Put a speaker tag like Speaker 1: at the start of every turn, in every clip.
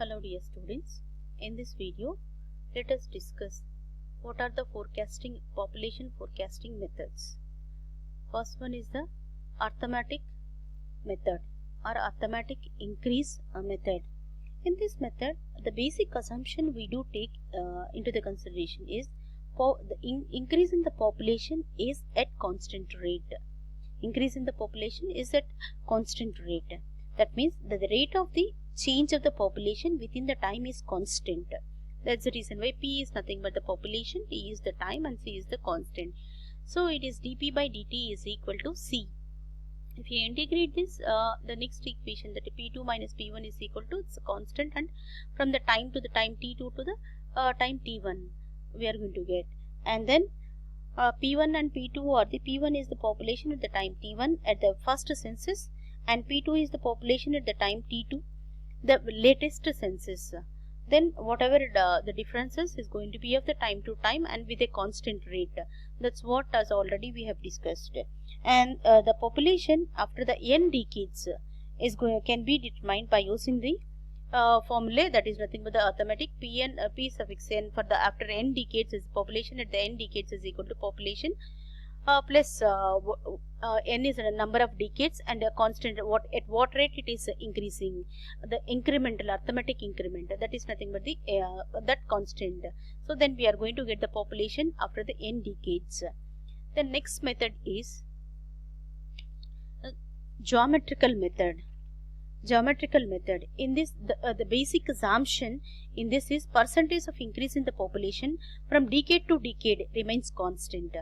Speaker 1: Hello dear students, in this video let us discuss what are the population forecasting methods. First one is the arithmetic method or arithmetic increase method. In this method, the basic assumption we do take into the consideration is the increase in the population is at constant rate. Increase in the population is at constant rate. That means that the rate of the change of the population within the time is constant. That's the reason why P is nothing but the population, T is the time, and C is the constant. So it is dP by dt is equal to C. If you integrate this, the next equation, that P2 minus P1 is equal to, it's a constant, and from the time to the time T2 to the time T1 we are going to get. And then P1 and P2 are the P1 is the population at the time T1 at the first census, and P2 is the population at the time T2, the latest census. Then whatever the differences is going to be of the time to time and with a constant rate. That's what as already we have discussed. And the population after the n decades is can be determined by using the formula, that is nothing but the arithmetic P suffix n for the after n decades is population at the n decades is equal to population plus n is a number of decades and a constant at what rate it is increasing, the incremental arithmetic increment, that is nothing but the that constant. So then we are going to get the population after the n decades. The next method is geometrical method. Geometrical method. In this, the basic assumption in this is percentage of increase in the population from decade to decade remains constant.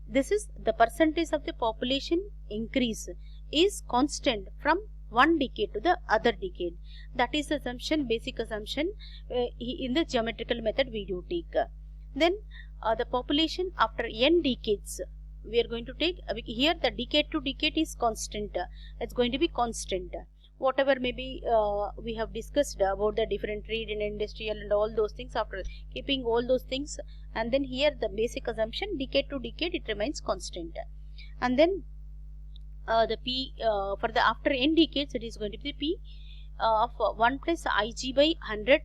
Speaker 1: This is the percentage of the population increase is constant from one decade to the other decade. That is the assumption, basic assumption in the geometrical method we do take. Then the population after n decades we are going to take, here the decade to decade is constant, it's going to be constant. Whatever maybe we have discussed about the different trade and industrial and all those things, after keeping all those things, and then here the basic assumption decade to decade it remains constant. And then the P for the after n decades it is going to be the P of 1 plus Ig by 100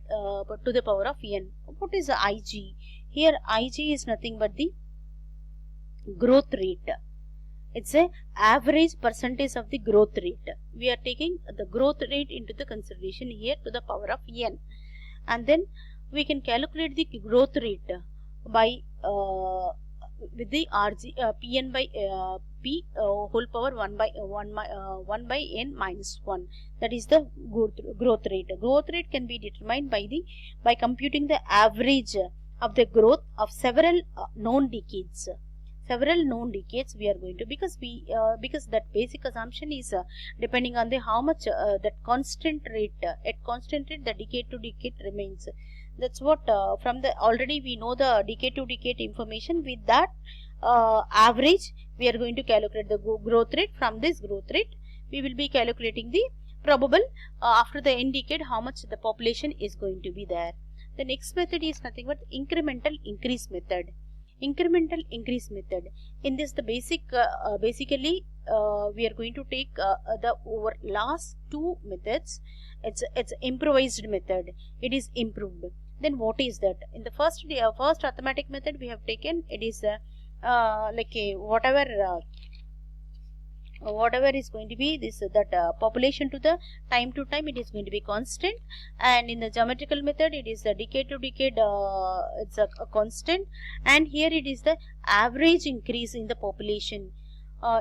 Speaker 1: to the power of n. What is Ig? Here Ig is nothing but the growth rate. It's a average percentage of the growth rate. We are taking the growth rate into the consideration here to the power of n, and then we can calculate the growth rate by with the Pn by P whole power 1 by n minus 1. That is the growth rate. Growth rate can be determined by computing the average of the growth of several known decades. Several known decades we are going to, because that basic assumption is depending on the how much that constant rate, at constant rate the decade to decade remains. That's what from the already we know the decade to decade information. With that average we are going to calculate the growth rate. From this growth rate we will be calculating the probable after the n decade how much the population is going to be there. The next method is nothing but incremental increase method. Incremental increase method. In this, the basically we are going to take the over last two methods. It's improvised method. It is improved. Then what is that? In the first arithmetic method we have taken, it is like a whatever is going to be this population to the time it is going to be constant, and in the geometrical method it is the decade to decade it's a constant, and here it is the average increase in the population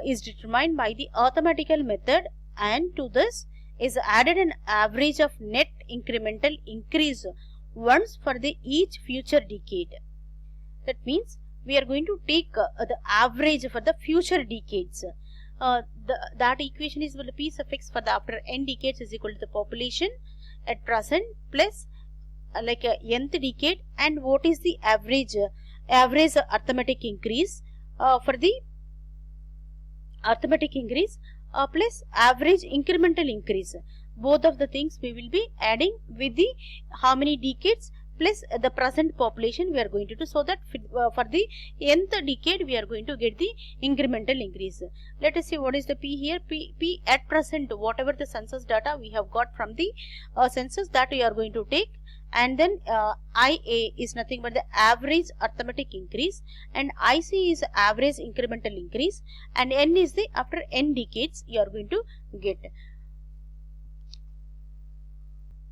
Speaker 1: is determined by the arithmetical method, and to this is added an average of net incremental increase once for the each future decade. That means we are going to take the average for the future decades. That equation is P suffix for the after n decades is equal to the population at present plus like a nth decade, and what is the average arithmetic increase for the arithmetic increase plus average incremental increase. Both of the things we will be adding with the how many decades plus the present population we are going to do, so that for the nth decade we are going to get the incremental increase. Let us see what is the P here. P at present, whatever the census data we have got from the census, that we are going to take, and then IA is nothing but the average arithmetic increase, and IC is average incremental increase, and N is the after N decades you are going to get.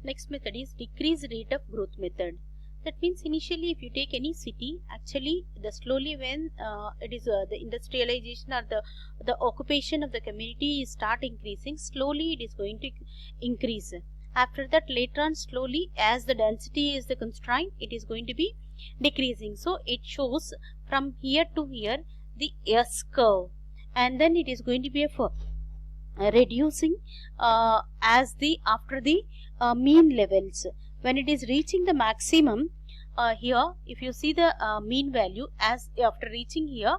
Speaker 1: Next method is decrease rate of growth method. That means initially if you take any city, actually the slowly when it is the industrialization or the occupation of the community start increasing, slowly it is going to increase. After that, later on, slowly as the density is the constraint, it is going to be decreasing. So it shows from here to here the S curve, and then it is going to be reducing as the after the mean levels. When it is reaching the maximum, here if you see the mean value, as after reaching here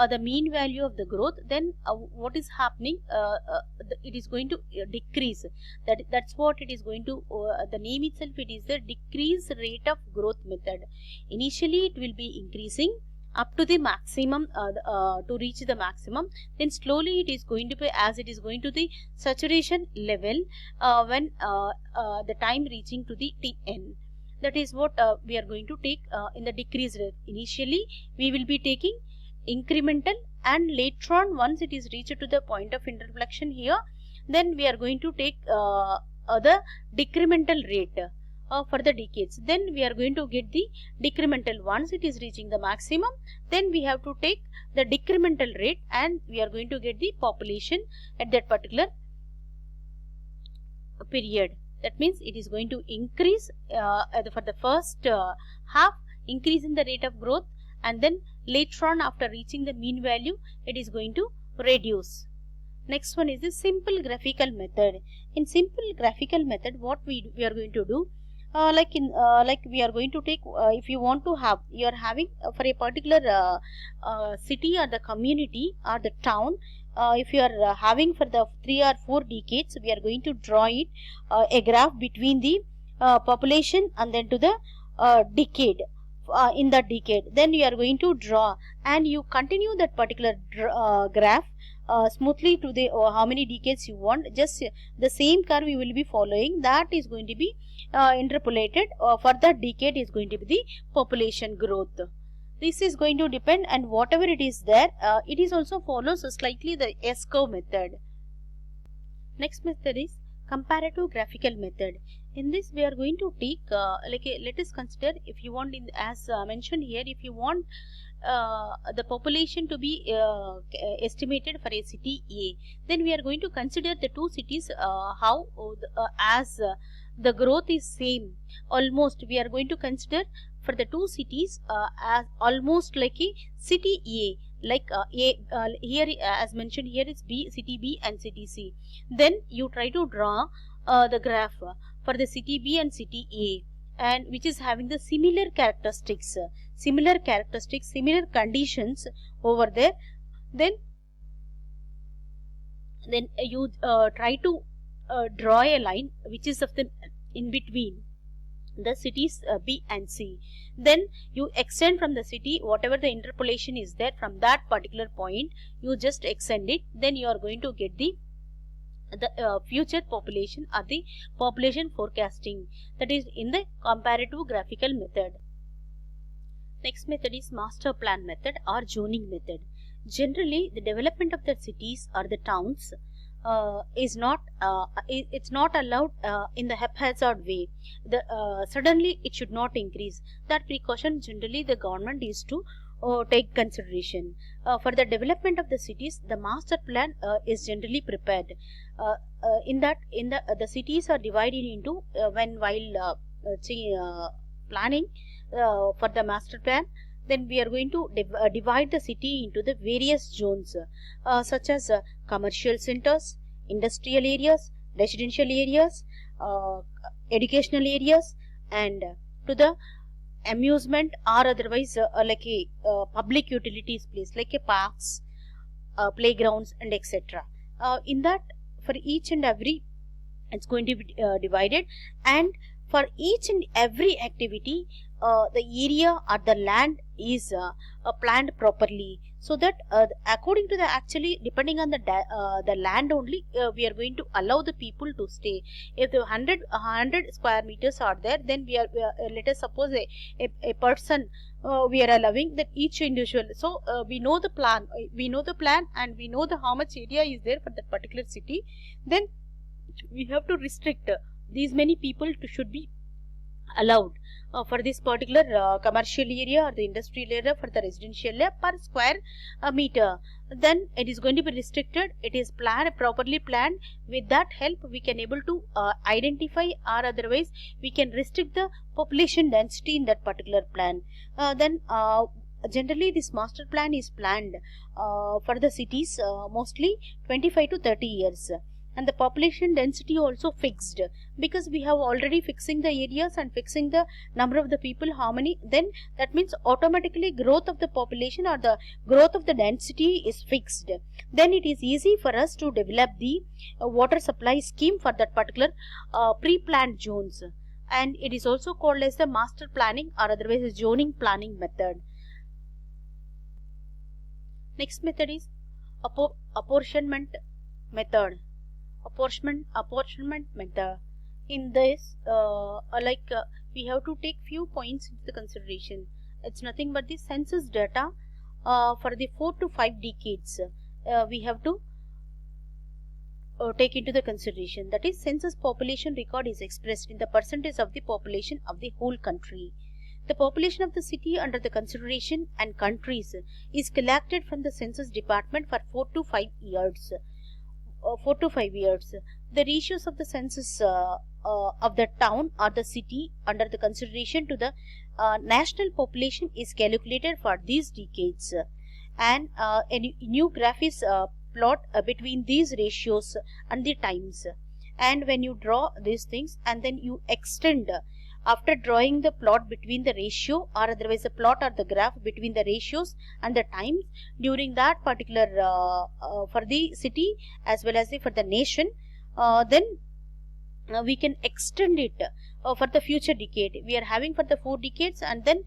Speaker 1: the mean value of the growth, then what is happening, it is going to decrease. That's what it is going to, the name itself, it is the decrease rate of growth method. Initially it will be increasing up to the maximum, to reach the maximum, then slowly it is going to be, as it is going to the saturation level when the time reaching to the Tn. That is what we are going to take in the decrease rate. Initially we will be taking incremental, and later on once it is reached to the point of interflexion here, then we are going to take the decremental rate for the decades. Then we are going to get the decremental. Once it is reaching the maximum, then we have to take the decremental rate, and we are going to get the population at that particular period. That means it is going to increase for the first half, increase in the rate of growth, and then later on after reaching the mean value it is going to reduce. Next one is the simple graphical method. In simple graphical method, what we are going to do, like we are going to take, if you want to have, you are having for a particular city or the community or the town, if you are having for the 3 or 4 decades, we are going to draw it a graph between the population and then to the decade. In that decade, then you are going to draw, and you continue that particular graph smoothly to the how many decades you want. Just the same curve you will be following, that is going to be interpolated for that decade is going to be the population growth. This is going to depend, and whatever it is there, it is also follows slightly the S-curve method. Next method is comparative graphical method. In this we are going to take let us consider, if you want, as mentioned here, if you want the population to be estimated for a city A, then we are going to consider the two cities how as the growth is same, almost we are going to consider for the two cities as almost like a city A, like here as mentioned here is B, city B and city C. Then you try to draw the graph for the city B and city A, and which is having the similar characteristics, similar conditions over there. Then you try to draw a line which is of the in between the cities B and C. Then you extend from the city, whatever the interpolation is there from that particular point, you just extend it. Then you are going to get the future population or the population forecasting, that is in the comparative graphical method. Next method is master plan method or zoning method. Generally the development of the cities or the towns is not it's not allowed in the haphazard way. Suddenly it should not increase. That precaution generally the government is to take consideration. For the development of the cities, the master plan is generally prepared. In the cities are divided into while planning for the master plan, then we are going to divide the city into the various zones such as commercial centers, industrial areas, residential areas, educational areas, and to the amusement or otherwise like a public utilities place like a parks, playgrounds and etc. In that, for each and every it's going to be divided, and For each and every activity, the area or the land is planned properly, so that according to the actually depending on the land only, we are going to allow the people to stay. If the 100 square meters are there, then let us suppose a person, we are allowing that each individual. So we know the plan, and we know the how much area is there for that particular city. Then we have to restrict these many people should be allowed for this particular commercial area or the industrial area, for the residential area per square meter. Then it is going to be restricted. It is properly planned. With that help, we can able to identify, or otherwise we can restrict the population density in that particular plan. Then generally this master plan is planned for the cities mostly 25 to 30 years. And the population density also fixed, because we have already fixing the areas and fixing the number of the people, how many. Then that means automatically growth of the population or the growth of the density is fixed. Then it is easy for us to develop the water supply scheme for that particular pre-planned zones, and it is also called as the master planning, or otherwise a zoning planning method. Next method is apportionment method. Apportionment method. In this, we have to take few points into the consideration. It's nothing but the census data for the 4 to 5 decades. We have to take into the consideration. That is, census population record is expressed in the percentage of the population of the whole country. The population of the city under the consideration and countries is collected from the census department for 4 to 5 years. 4 to 5 years. The ratios of the census of the town or the city under the consideration to the national population is calculated for these decades, and a new graph is plot between these ratios and the times. And when you draw these things and then you extend, after drawing the plot between the ratio, or otherwise the plot or the graph between the ratios and the times during that particular for the city as well as for the nation, then we can extend it for the future decade. We are having for the 4 decades, and then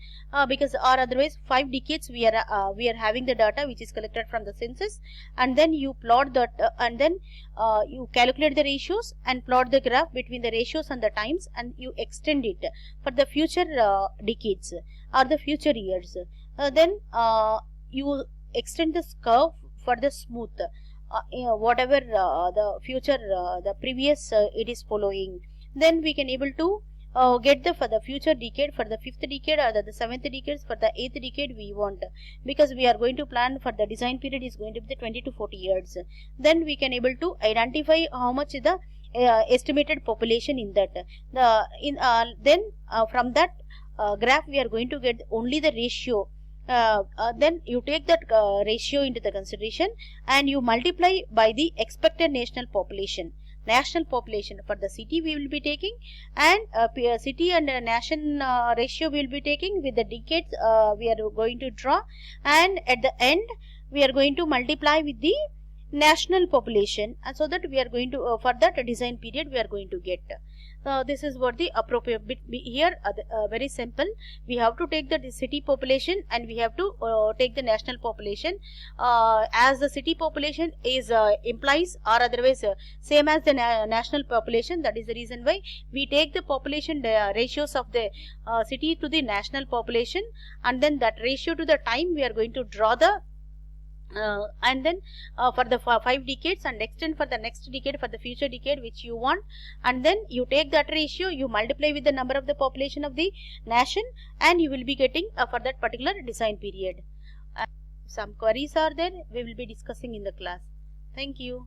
Speaker 1: because or otherwise 5 decades we are having the data which is collected from the census, and then you plot that and then you calculate the ratios and plot the graph between the ratios and the times, and you extend it for the future decades or the future years. Then you extend this curve for the smooth, whatever the future the previous it is following. Then we can able to get the for the future decade, for the 5th decade or the 7th decade, for the 8th decade we want, because we are going to plan for the design period is going to be the 20 to 40 years. Then we can able to identify how much is the estimated population in that. Then from that graph we are going to get only the ratio. Then you take that ratio into the consideration and you multiply by the expected national population. For the city we will be taking, and city and nation ratio we will be taking with the decades we are going to draw, and at the end we are going to multiply with the national population, and so that we are going to for that design period we are going to get. This is what the appropriate bit here. Very simple. We have to take the city population and we have to take the national population. As the city population is implies or otherwise same as the national population, that is the reason why we take the population ratios of the city to the national population, and then that ratio to the time we are going to draw the and then for the 5 decades, and extend for the next decade, for the future decade which you want, and then you take that ratio, you multiply with the number of the population of the nation, and you will be getting for that particular design period. Some queries are there, we will be discussing in the class. Thank you.